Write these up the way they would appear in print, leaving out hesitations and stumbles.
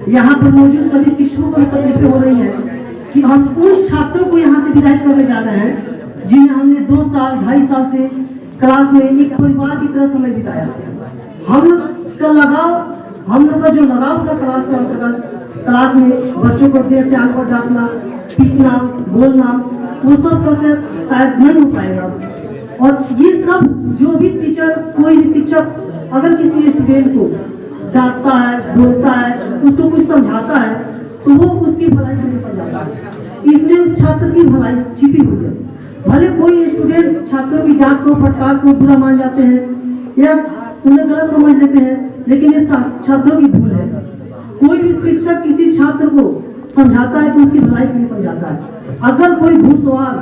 यहाँ पर मौजूद सभी शिक्षकों को तकलीफें हो रही हैं कि हम उन छात्रों को यहाँ से विदाई करने जा रहे हैं जिन्हें हमने 2 साल 2.5 साल से क्लास में एक परिवार की तरह समय बिताया। हम लोग का जो लगाव था क्लास के अंतर्गत, क्लास में बच्चों को देर से आने पर डांटना, पीटना, बोलना, वो सब का शायद नहीं हो पाएगा। और ये सब जो भी टीचर, कोई भी शिक्षक अगर किसी स्टूडेंट को डांटता है, बोलता है, उसको कुछ समझाता है तो वो उसकी भलाई के लिए समझाता है। इसमें उस छात्र की भलाई छिपी हुई है। भले कोई स्टूडेंट छात्रों की डांट को, फटकार को बुरा मान जाते हैं या उन्हें गलत समझ लेते हैं, लेकिन ये छात्रों की भूल है। कोई भी शिक्षक किसी छात्र को समझाता है तो उसकी भलाई के लिए समझाता है। अगर कोई घुड़सवार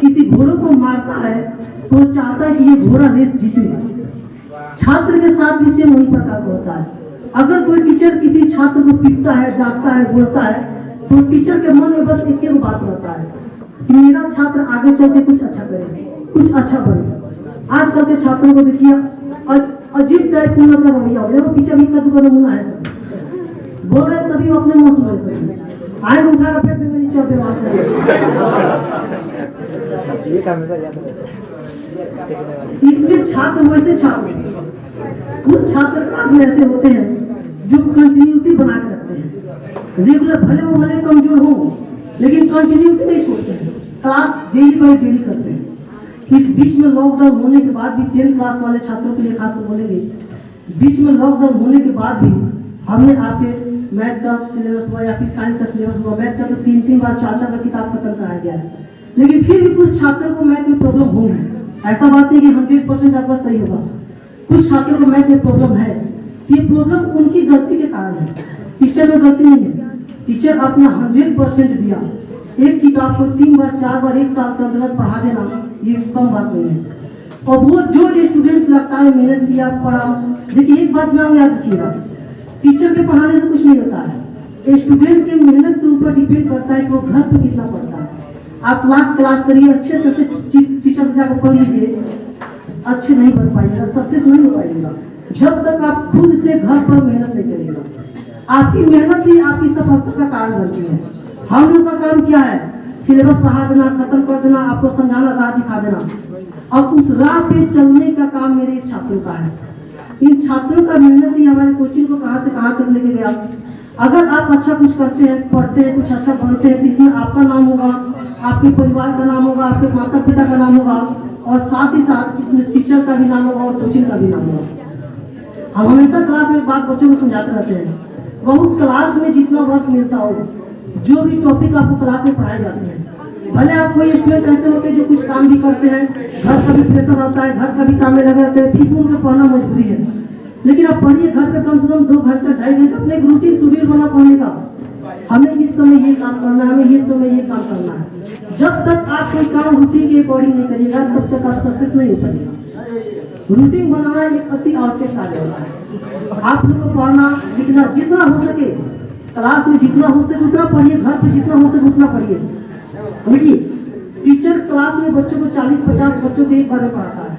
किसी घोड़े को मारता है तो वो चाहता है कि ये घोड़ा रेस जीते। छात्र के साथ भी सेम वही प्रकार का होता है। अगर कोई टीचर किसी छात्र को पीटता है, डांटता है, बोलता है तो टीचर के मन में बस एक ही बात रहता है कि मेरा छात्र आगे चल के कुछ अच्छा करे, कुछ अच्छा बने। आजकल के छात्रों को देखिए अजीब टाइप का रवैया हो गया। देखो पीछे भी कद्दू का नमूना है, सब बोल रहे तभी वो अपने मुंह सुन सकते। आए उठा कर फेंक देंगे नीचे पे वहां ये काम है याद है। इसमें छात्र वैसे छात्र, कुछ छात्र क्लास में ऐसे होते हैं जो कंटिन्यूटी बना के रखते हैं। रेगुलर भले कमजोर हो लेकिन कंटिन्यूटी नहीं छोड़ते हैं, क्लास डेली बाई डेली करते हैं। इस बीच में लॉकडाउन होने के बाद भी 10th क्लास वाले छात्रों के लिए खासकर बोलेंगे, बीच में लॉकडाउन होने के बाद भी हमने आपके मैथ का सिलेबस हुआ या फिर साइंस का सिलेबस हुआ, मैथ का तो 3 बार 4 बार किताब खत्म कराया गया है, लेकिन फिर भी कुछ छात्रों को मैथ में प्रॉब्लम होगी। ऐसा बात है कि 100% आपका सही होगा। कुछ छात्रों को मैथ में प्रॉब्लम है, ये प्रॉब्लम उनकी गलती के कारण है, टीचर में गलती नहीं है। टीचर अपना 100% दिया, एक किताब को 3 बार 4 बार 1 साल के अंतर्गत पढ़ा देना ये कम बात नहीं है। और वो जो स्टूडेंट लगता है मेहनत किया, पढ़ा, देखिए एक बात मैं याद रखिएगा, टीचर के पढ़ाने से कुछ नहीं होता है, स्टूडेंट के मेहनत के ऊपर डिपेंड करता है कि वो घर पे कितना पढ़ता है। आप लाख क्लास करिए, अच्छे से टीचर से जाकर पढ़ लीजिए, अच्छे नहीं बन पाइएगा, सक्सेस नहीं हो पाइएगा जब तक आप खुद से घर पर मेहनत नहीं करिएगा। आपकी मेहनत ही आपकी सफलता का कारण बनती है। हम लोग का काम क्या है? सिलेबस पढ़ा देना, खत्म कर देना, आपको समझाना, राह दिखा देना। अब उस राह पे चलने का काम मेरे इस छात्रों का है। इन छात्रों का मेहनत ही हमारे कोचिंग को कहां से कहां तक लेके गया। अगर आप अच्छा कुछ करते हैं, पढ़ते हैं, कुछ अच्छा बनते हैं तो इसमें आपका नाम होगा, आपके परिवार का नाम होगा, आपके माता पिता का नाम होगा और साथ ही साथ इसमें टीचर का भी नाम होगा और कोचिंग का भी नाम होगा। हम हमेशा क्लास में एक बात बच्चों को समझाते रहते हैं, बहुत क्लास में जितना वक्त मिलता हो, जो भी टॉपिक आपको क्लास में पढ़ाए जाते हैं, भले आप कोई स्टूडेंट ऐसे होते हैं जो कुछ काम भी करते हैं, घर का भी प्रेशर आता है, घर का भी काम में लगे रहते हैं, फिर उनको पढ़ना मजबूरी है, लेकिन आप पढ़िए घर पे कम से कम 2 घंटा 2.5 घंटा अपने एक रूटीन शेड्यूल बना पढ़ने का। हमें इस समय ये काम करना है, हमें इस समय ये काम करना है। जब तक आप कोई काम रूटीन के अकॉर्डिंग नहीं करिएगा तब तक आप सक्सेस नहीं हो पाएगा। रूटीन बनाना एक अति आवश्यक कार्य होता है। आप लोग को पढ़ना लिखना जितना हो सके, क्लास में जितना हो सके उतना पढ़िए, घर पे जितना हो सके उतना पढ़िए। देखिए टीचर क्लास में बच्चों को 40-50 बच्चों को एक बार में पढ़ाता है,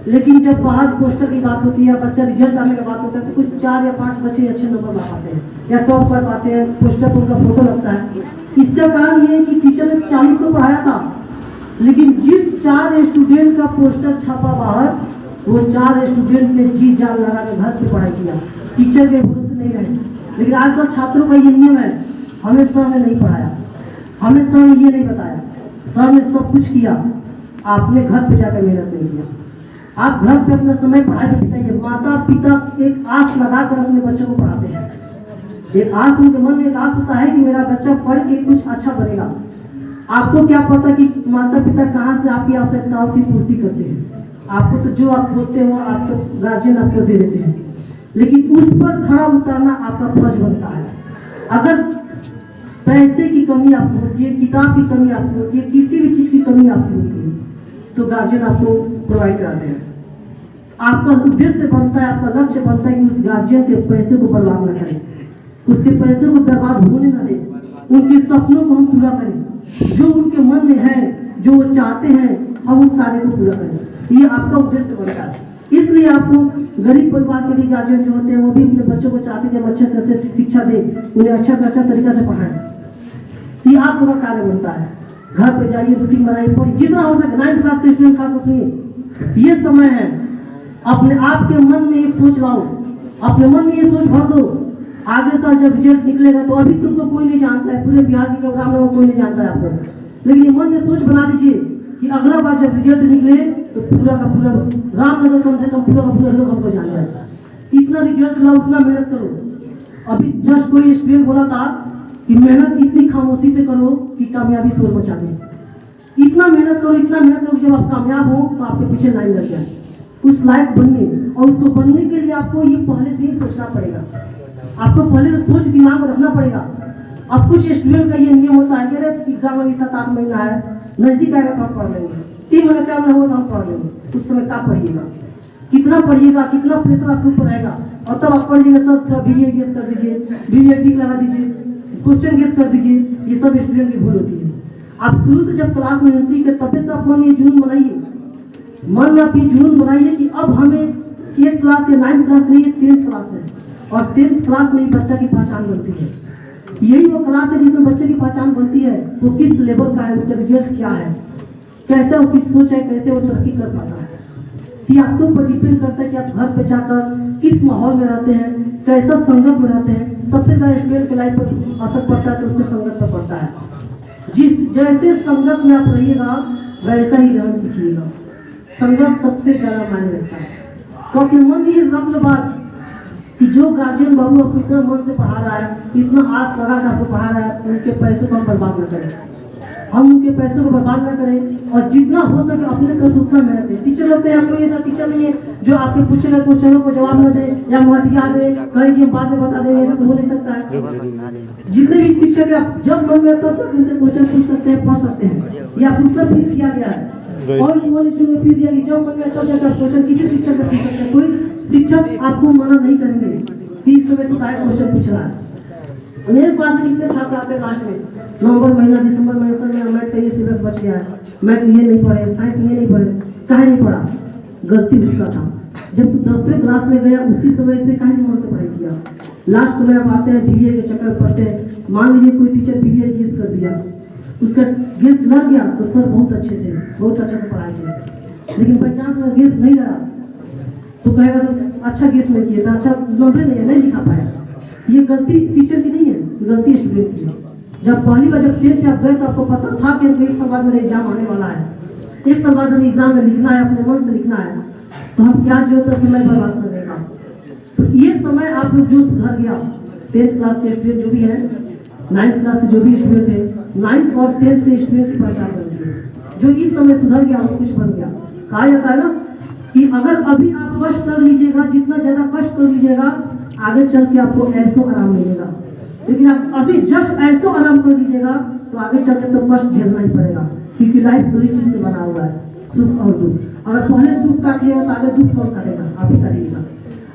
लेकिन जब बाहर पोस्टर की बात होती है, बच्चा रिजल्ट आने की बात होता है तो कुछ 4 या 5 बच्चे अच्छे नंबर ला पाते हैं या टॉप कर पाते हैं, पोस्टर पर उनका फोटो लगता है। इसका कारण ये है कि टीचर ने 40 को पढ़ाया था, लेकिन जिस 4 स्टूडेंट का पोस्टर छपा बाहर, वो 4 स्टूडेंट ने जी जान लगा के घर पे पढ़ाई किया, टीचर के भरोसे नहीं रहे। लेकिन आजकल छात्रों का ये नियम है, हमें सर ने नहीं पढ़ाया, हमें सर ने ये नहीं बताया, सर ने सब कुछ किया, आपने घर पे जाकर मेहनत नहीं किया। आप घर पे अपना समय पढ़ाई पे बिताइए। माता पिता एक आस लगाकर अपने बच्चों को पढ़ाते हैं, एक आस, उनके मन में एक आस होता है कि मेरा बच्चा पढ़ के कुछ अच्छा बनेगा। आपको क्या पता कि माता पिता कहाँ से आपकी आवश्यकताओं की पूर्ति करते हैं। आपको तो जो आप बोलते हो आपके गार्जियन आपको दे देते हैं, लेकिन उस पर खड़ा उतरना आपका फर्ज बनता है। अगर पैसे की कमी आपको होती है, किताब की कमी आपको होती है, किसी भी चीज की कमी आपको होती है, तो गार्जियन आपको प्रोवाइड कराते हैं। आपका उद्देश्य बनता है, आपका लक्ष्य बनता है कि उस गार्जियन के पैसे को बर्बाद न करें, उसके पैसे को बर्बाद होने न दें, उनके सपनों को हम पूरा करें, जो उनके मन में है, जो वो चाहते हैं, हम उस कार्य को पूरा करें। ये आपका उद्देश्य बनता है। इसलिए आपको गरीब परिवार के भी गार्जियन जो होते हैं वो भी अपने बच्चों को चाहते हैं कि हम अच्छे से अच्छे शिक्षा दें, उन्हें अच्छा से अच्छा तरीका से पढ़ाएं। ये आप लोगों का कार्य बनता है। घर पे जाइए, रूटीन बनाइए, पढ़िए जितना हो सके। 9th क्लास के स्टूडेंट खास सुनिए, ये समय है अपने आप के मन में एक सोच लाओ, अपने मन में ये सोच भर दो, आगे साल जब रिजल्ट निकलेगा तो अभी तुमको कोई नहीं जानता है, पूरे बिहार के प्रोग्राम में कोई नहीं जानता है आपको, लेकिन ये मन में सोच बना लीजिए कि अगला बार जब रिजल्ट निकले तो पूरा का पूरा रामनगर कम से कम पूरा का पूरा लोग हमको जान जाए। इतना रिजल्ट लाओ, उतना मेहनत करो। अभी जस्ट कोई स्टूडेंट बोला था कि मेहनत इतनी खामोशी से करो कि कामयाबी शोर मचा दे। इतना मेहनत करो, इतना मेहनत करो, जब आप कामयाब हो तो आपके पीछे लाइन लग जाए उस लायक बनने। और उसको बनने के लिए आपको ये पहले से ही सोचना पड़ेगा, आपको पहले से सोच दिमाग में रखना पड़ेगा। अब कुछ स्टूडेंट का ये नियम होता है कि अरे एग्जाम अभी 7-8 महीना है, नजदीक आएगा तो हम पढ़ लेंगे, 3 महीना 4 महीना होगा तो हम पढ़ लेंगे। उस समय क्या पढ़िएगा, कितना पढ़िएगा, कितना प्रेशर आपके ऊपर आएगा, और तब आप पढ़िएगा सब थोड़ा वीडियो गेस कर दीजिए, वीडियो टिक लगा दीजिए, क्वेश्चन गेस कर दीजिए। ये सब स्टूडेंट की भूल होती है। आप शुरू से जब क्लास में एंट्री कर तब से आप मन में ये जुनून बनाइए, मन में आप ये जुनून बनाइए कि अब हमें 8th क्लास या 9th क्लास नहीं, 10th क्लास है, और 10th क्लास में ही बच्चा की पहचान बनती है। यही वो क्लास है जिसमें बच्चे की पहचान बनती है, वो किस लेवल का है, उसका रिजल्ट क्या है, कैसे उसकी सोच है, कैसे वो तरक्की कर पाता है। ये आपके ऊपर डिपेंड करता है कि आप घर पे जाकर किस माहौल में रहते हैं, कैसा संगत में रहते हैं। सबसे ज्यादा स्टूडेंट के लाइफ पर असर पड़ता है तो उसके संगत पर पड़ता है। जिस जैसे संगत में आप रहिएगा वैसा ही रहन सीखिएगा। संगत सबसे ज्यादा मायने रखता है। तो अपने मन में ये रख लो बात कि जो गार्जियन बाबू आपको इतना मन से पढ़ा रहा है, इतना आस लगा कर आपको पढ़ा रहा है, उनके पैसों को हम बर्बाद न करें, हम उनके पैसों को बर्बाद ना करें, और जितना हो सके अपने तरफ उतना मेहनत दें। टीचर लगते हैं आपको, ये सब टीचर नहीं है जो आपके पूछे गए क्वेश्चनों को जवाब न दे या हटिया दे, कहीं बाद में बता देंगे, ऐसा तो हो नहीं सकता है। जितने भी शिक्षक है, आप जब मन में तब तक उनसे क्वेश्चन पूछ सकते हैं, पढ़ सकते हैं। ये आपको उत्तर फीस किया गया है, और में फीस दिया कि जब मन में तब जाकर क्वेश्चन किसी शिक्षक से पूछ सकते हैं। कोई शिक्षक आपको मना नहीं करेंगे कि इस समय तो काय क्वेश्चन पूछ रहा है। मेरे पास कितने छात्र आते हैं लास्ट में, नवंबर महीना, दिसंबर महीना, सर मेरा मैथ का ये सिलेबस बच गया है, मैथ ये नहीं पढ़े, साइंस ये नहीं पढ़े। काहे नहीं पढ़ा? गलती उसका था। जब तू 10वीं क्लास में गया उसी समय से काहे नहीं मन से पढ़ाई किया? लास्ट समय आप आते हैं बीबीए के चक्कर पढ़ते हैं। मान लीजिए कोई टीचर बीबीए गेस कर दिया, उसका गेस लग गया तो सर बहुत अच्छे थे, बहुत अच्छे से पढ़ाए थे, लेकिन बाई चांस अगर गेस नहीं लड़ा तो कहेगा सर अच्छा गेस नहीं किया था, अच्छा नंबर नहीं लिखा पाया। ये गलती टीचर की नहीं है, गलती स्टूडेंट की है। जब पहली बार जब 10th पे आप गए तो आपको पता था कि एक साल बाद मेरा एग्जाम आने वाला है, एक साल बाद हमें एग्जाम में लिखना है, अपने मन से लिखना है, तो हम क्या जो होता समय बर्बाद करेगा। तो ये समय आप लोग जो सुधर गया, 10th क्लास के स्टूडेंट जो भी है, 9th क्लास के जो भी स्टूडेंट है, 9th और 10th से स्टूडेंट की पहचान बनती है। जो इस समय सुधर गया वो कुछ बन गया। कहा जाता है ना कि अगर अभी आप कष्ट कर लीजिएगा, जितना ज्यादा कष्ट कर लीजिएगा आगे चल के आपको ऐसो आराम मिलेगा, लेकिन आप अभी जस्ट ऐसो आराम कर लीजिएगा तो आगे चल के तो कष्ट झेलना ही पड़ेगा, क्योंकि लाइफ 2 ही चीज से बना हुआ है, सुख और दुख। अगर पहले सुख काट लिया तो आगे दुख कौन काटेगा? आप ही काटिएगा।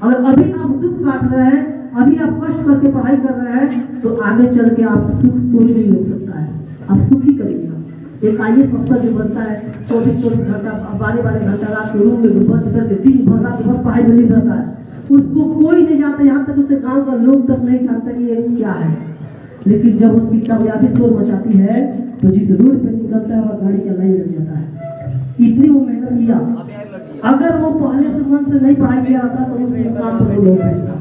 अगर अभी आप दुख काट रहे हैं, अभी आप कष्ट करके पढ़ाई कर रहे हैं, तो आगे चल के आप सुख कोई नहीं हो सकता है, आप सुख ही करिएगा। एक IAS अफसर जो बनता है 24-24 घंटा 12-12 घंटा रात के रूम में बंद करके दिन भर रात बस पढ़ाई में लगा रहता है, उसको कोई नहीं जानता, यहाँ तक उसके गांव का लोग तक नहीं जानता कि ये क्या है। लेकिन जब उसकी कामयाबी शोर मचाती है तो जिस रोड पे निकलता है वह गाड़ी का लाइन लग जाता है। इतनी वो मेहनत किया, अगर वो पहले से मन से नहीं पढ़ाई किया रहता तो उस मुकाम पर वो लोग पहुंचता।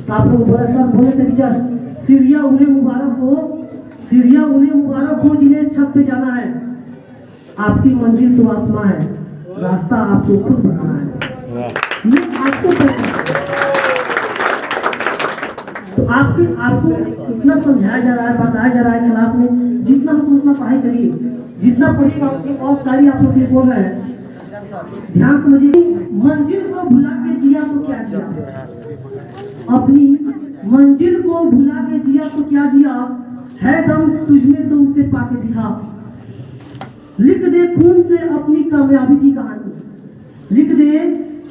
तो आप लोग बोले सर बोले थे जस्ट सीढ़ियाँ उन्हें मुबारक हो, सीढ़ियाँ उन्हें मुबारक हो जिन्हें छत पे जाना है। आपकी मंजिल तो आसमां है, रास्ता आपको खुद बनाना है, ये आपको तो आपको इतना समझाया जा रहा है, बताया जा रहा है क्लास में, जितना हो उतना पढ़ाई करिए, जितना पढ़िएगा और सारी आप लोग ये बोल रहे हैं, ध्यान समझिए। मंजिल को भुला के जिया तो क्या जिया, अपनी मंजिल को भुला के जिया तो क्या जिया, है दम तुझमें तो उसे पाके दिखा। लिख दे खून से अपनी कामयाबी की कहानी, लिख दे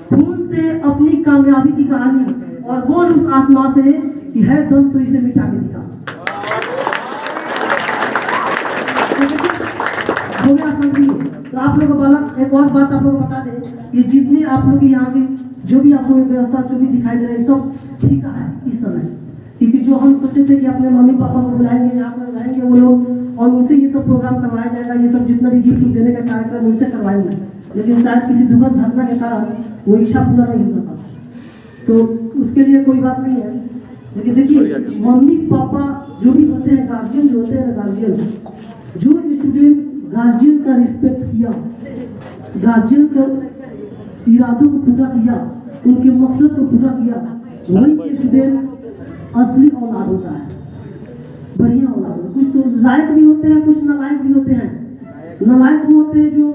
खून से अपनी कामयाबी की कहानी, और बोल उस आसमां से कि है दम तो इसे मिटा के दिखा। हो गया समझिए। तो आप लोगों को एक और बात आप लोगों को बता दें, ये जितने आप लोग यहाँ के जो भी आपको व्यवस्था जो भी दिखाई दे रहा है सब फीका है इस समय, क्योंकि जो हम सोचे थे कि अपने मम्मी पापा को बुलाएंगे, यहाँ पर रहेंगे वो लोग और उनसे ये सब प्रोग्राम करवाया जाएगा, ये सब जितना भी गिफ्ट देने का कार्यक्रम उनसे करवाएंगे, लेकिन शायद किसी दुखद घटना के कारण वो इच्छा पूरा नहीं हो सका, तो उसके लिए कोई बात नहीं है। लेकिन देखिए मम्मी पापा जो भी होते हैं, गार्जियन जो होते हैं, गार्जियन जो स्टूडेंट गार्जियन का रिस्पेक्ट किया, गार्जियन का इरादों को पूरा किया, उनके मकसद को पूरा किया, वही स्टूडेंट असली औलाद होता है, बढ़िया औलाद होता है। कुछ तो लायक भी होते हैं, कुछ नालायक भी होते हैं। नालायक वो होते हैं जो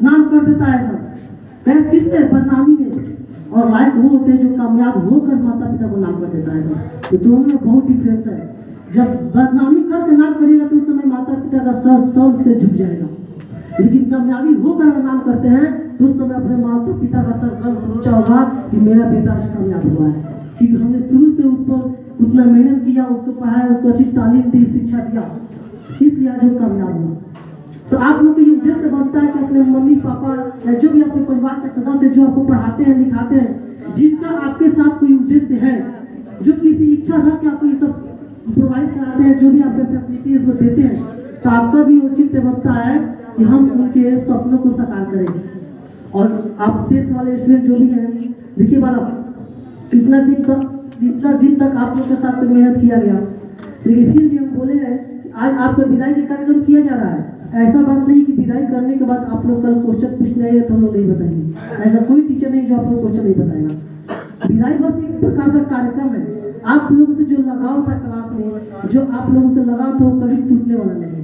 नाम कर देता है सब, कैसे किसने बदनामी में, और लायक वो होते हैं जो कामयाब होकर माता पिता को नाम कर देता है सब। तो दोनों में बहुत डिफरेंस है। जब बदनामी करके नाम करेगा तो उस समय माता पिता का सर सर से झुक जाएगा, लेकिन कामयाबी होकर अगर नाम करते हैं तो उस समय अपने माता पिता का सर गर्व से ऊंचा होगा कि मेरा बेटा आज कामयाब हुआ है, क्योंकि हमने शुरू से उस पर उतना मेहनत किया, उसको पढ़ाया, उसको अच्छी तालीम दी, शिक्षा दिया, इसलिए आज वो कामयाब हुआ। तो आप लोग को ये उद्देश्य बनता है कि अपने मम्मी पापा या जो भी आपके परिवार के सदस्य जो आपको पढ़ाते हैं लिखाते हैं, जिनका आपके साथ कोई उद्देश्य है, जो किसी इच्छा रख के आपको ये सब प्रोवाइड कराते हैं, जो भी आपके फैसिलिटीज वो देते हैं, तो आपका भी औचित्य बनता है कि हम उनके सपनों को साकार करें। और आप 10th वाले स्टूडेंट जो भी हैं, देखिए बाला इतना दिन तक आप लोग के साथ तो मेहनत किया गया, लेकिन फिर भी हम बोले हैं कि आज आपका विदाई का कार्यक्रम किया जा रहा है। ऐसा बात नहीं कि विदाई करने के बाद आप लोग कल क्वेश्चन पूछने आए तो हम लोग नहीं बताएंगे, ऐसा कोई टीचर नहीं जो आप लोग क्वेश्चन नहीं बताएगा। विदाई बस एक प्रकार का कार्यक्रम है। आप लोगों से जो लगाव था क्लास में, जो आप लोगों से लगाव था वो कभी टूटने वाला नहीं है।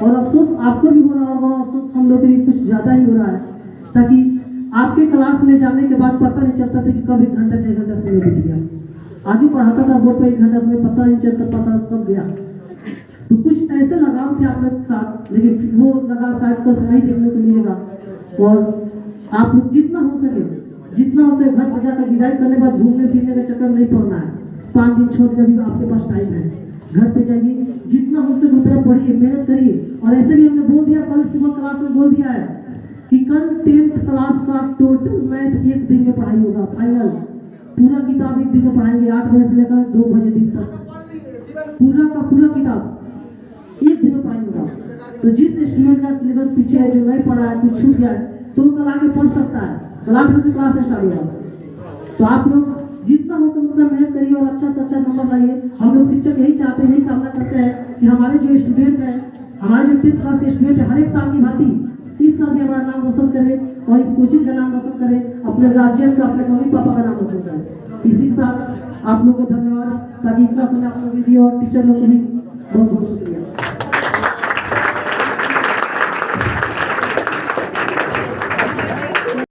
और अफसोस आपको भी हो रहा होगा, अफसोस हम लोग भी कुछ ज़्यादा ही हो रहा है, ताकि आपके क्लास में जाने के बाद पता नहीं चलता था कि कब 1 घंटा 1.5 घंटा समय बीत गया। आगे पढ़ाता था बोर्ड पर 1 घंटा समय पता नहीं चलता, पता कब गया। तो कुछ ऐसे लगाव थे आप लोग के साथ, लेकिन वो लगाव शायद कल से नहीं देखने को मिलेगा। और आप लोग जितना हो सके घर पर जाकर विदाई करने के बाद घूमने फिरने का चक्कर नहीं पड़ना है। 5 दिन छोड़ के अभी आपके पास टाइम है, घर पे जाइए, जितना हो सके उतना पढ़िए, मेहनत करिए। और ऐसे भी हमने बोल दिया, कल सुबह क्लास में बोल दिया है कि कल 10th क्लास का टोटल मैथ 1 दिन में पढ़ाई होगा, फाइनल पूरा किताब 1 दिन में पढ़ाएंगे, 8 बजे से लेकर 2 बजे दिन तक पूरा का पूरा किताब 1 दिन में पढ़ाई होगा। तो जिस स्टूडेंट का सिलेबस पीछे है, जो नहीं पढ़ा है, कुछ छूट गया है, तो वो कल आगे पढ़ सकता है। कल 8 बजे से क्लास स्टार्ट होगा। तो आप लोग जितना हो सके उतना मेहनत करिए और अच्छा से अच्छा नंबर लाइए। हम लोग शिक्षक यही चाहते हैं, यही कामना करते हैं कि हमारे जो स्टूडेंट हैं, हमारे जो 10th क्लास के स्टूडेंट है, हर एक साल की भांति इस साल भी हमारा नाम रोशन करें और इस कोचिंग का नाम रोशन करें, अपने गार्जियन का, अपने मम्मी पापा का नाम रोशन करें। इसी के साथ आप लोगों को धन्यवाद, ताकि इतना समय आप लोग भी दिए, और टीचर लोग को भी बहुत बहुत शुक्रिया।